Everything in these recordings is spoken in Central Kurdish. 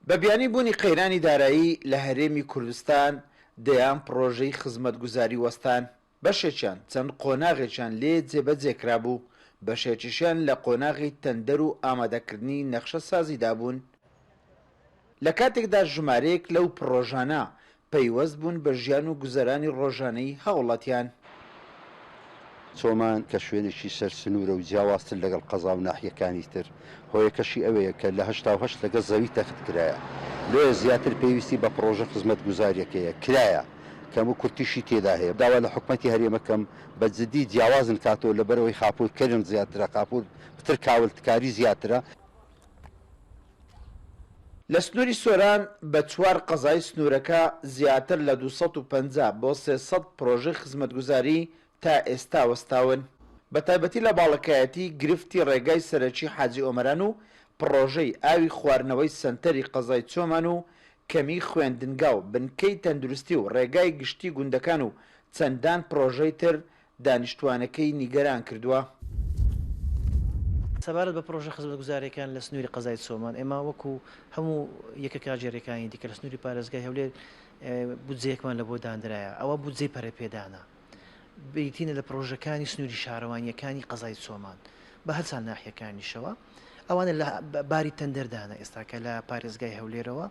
بە بیانی بوونی قەیرانی دارایی لە هەرێمی کوردستان دەیان پرۆژەی خزمەتگوزاری وەستان بەشێکیان چەند قۆناغێکیان لێ جێبەجێکرا بوو، بەشێکیشیان لە قۆناغی تەندەر و ئامادەکردنی نەخشە سازیدا بوون. لە کاتێکدا ژمارەیەک لەو پرۆژانە پەیوەست بوون بە ژیان و گوزەرانی ڕۆژانەی هاوڵاتیان. چۆمان کە شوێنێکی سەر سنوورە و جیاوازتر لەگەڵ قەزا و ناحیەکانی تر، هۆیەکەشی ئەوەیە کە لە 88 لەگەڵ زەوی تەخت کرایە. لێ زیاتر پێویستی بە پرۆژە خزمەت گوزاریەکەیە کرایە کەم و کورتیشی تێدا هەیە. داوا لە حکومەتی هەرێمەکەم بە جددی جیاوازن کاتۆ لەبەرەوەی خاپور کەرم زیاترە، خاپور پتر کاولتکاری زیاترە. لە سنووری سۆران بە 4 قەزای سنوورەکە زیاتر لە 250 بۆ 300 پرۆژەی خزمەتگوزاری تا ئێستا وەستاون. بە تایبەتی لە باڵەکایەتی گرفتی ڕێگای سەرەکی حاجی ئۆمەران و پرۆژەی ئاوی خواردنەوەی سەنتەری قەزای چۆمان و کەمی خوێندنگا و بنکەی تەندروستی و ڕێگای گشتی گوندەکان و چەندان پرۆژەی تر دانیشتوانەکەی نیگەران کردووە. سەبارەت بە پرۆژە خزمەتگوزاریەکان لە سنووری قەزای چۆمان ئێمە وەکو هەموو یەکە کاژێرەکانی دیکە لە سنووری پارێزگای هەولێر بودجەیەکمان لە بۆ دانرایە. ئەوە بودجەی پەرەپێدانە بریتینە لە پرۆژەکانی سنووری شارەوانیەکانی قەزای چۆمان بە هەرچەند ناحیەکانیشەوە. ئەوانە لە باری تەندەردانە ئێستا کە لە پارێزگای هەولێرەوە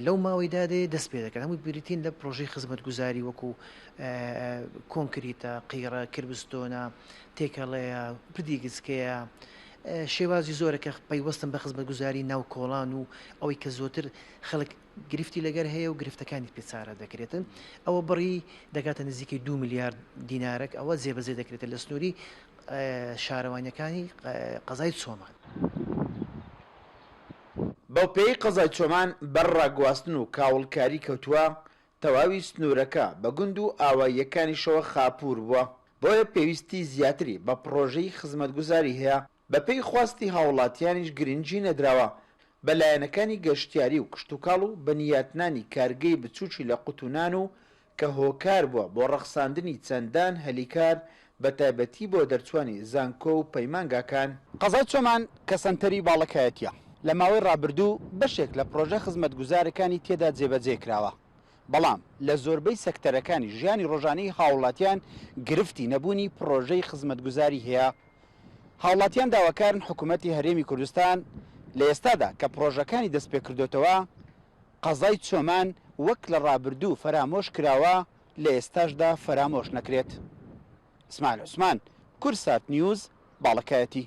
لەو ماوەیدا دەست پێ دەکەن. هەمووی بریتین لە پرۆژەی خزمەتگوزاری وەکو کۆنکریتە، قیڕە، کربستۆنە، تێکەڵەیە، پردیگسکەیە، شێوازی زۆرەکە پەیوەستن بە خزمەتگوزاری ناو کۆڵان و ئەوەی کە زۆرتر خەڵک گرفتی لەگەر هەیە و گرفتەکانی پێچارە دەکرێتن. ئەوە بڕی دەگاتە نزیکەی 2 میلیارد دینارێک. ئەوە جێبەجێ دەکرێتە لە سنووری شارەوانیەکانی قەزای چۆمان. بەو پێی قەزای چۆمان بەرڕاگواستن و کاوڵکاری کەوتووە، تەواوی سنوورەکە بە گوند و ئاواییەکانیشەوە خاپور بووە. بۆیە پێویستی زیاتری بە پرۆژەی خزمەتگوزاری هەیە. بە پێی خواستی هاوڵاتیانیش گرنگی نەدراوە بە لایەنەکانی گەشتیاری و کشتتوکاڵ و بەنیاتنانی کارگەی بچووکی لە قوتونان و کە هۆکار بووە بۆ ڕەخساندنی چەندان هەلیکار بە تایبەتی بۆ دەرچوانی زانکۆ و پەیمانگاکان. قەزای چۆمان کە سەنتەری باڵەکایەتیە لە ماوەی ڕابردوو بەشێک لە پرۆژە خزمەتگوزارەکانی تێدا جێبەجێ کراوە، بەڵام لە زۆربەی سەکتەرەکانی ژیانی ڕۆژانەی هاوڵاتیان گرفتی نەبوونی پرۆژەی خزمەتگوزاری هەیە. هاوڵاتیان داواکارن حکوومەتی هەرێمی کوردستان لە ئێستادا کە پرۆژەکانی دەست پێ کردوتەوە قەزای چۆمان وەک لە ڕابردوو فەرامۆش کراوە لە ئێستاشدا فەرامۆش نەکرێت. ئیسماعیل عوسمان، کورسات نیوز، باڵەکایەتی.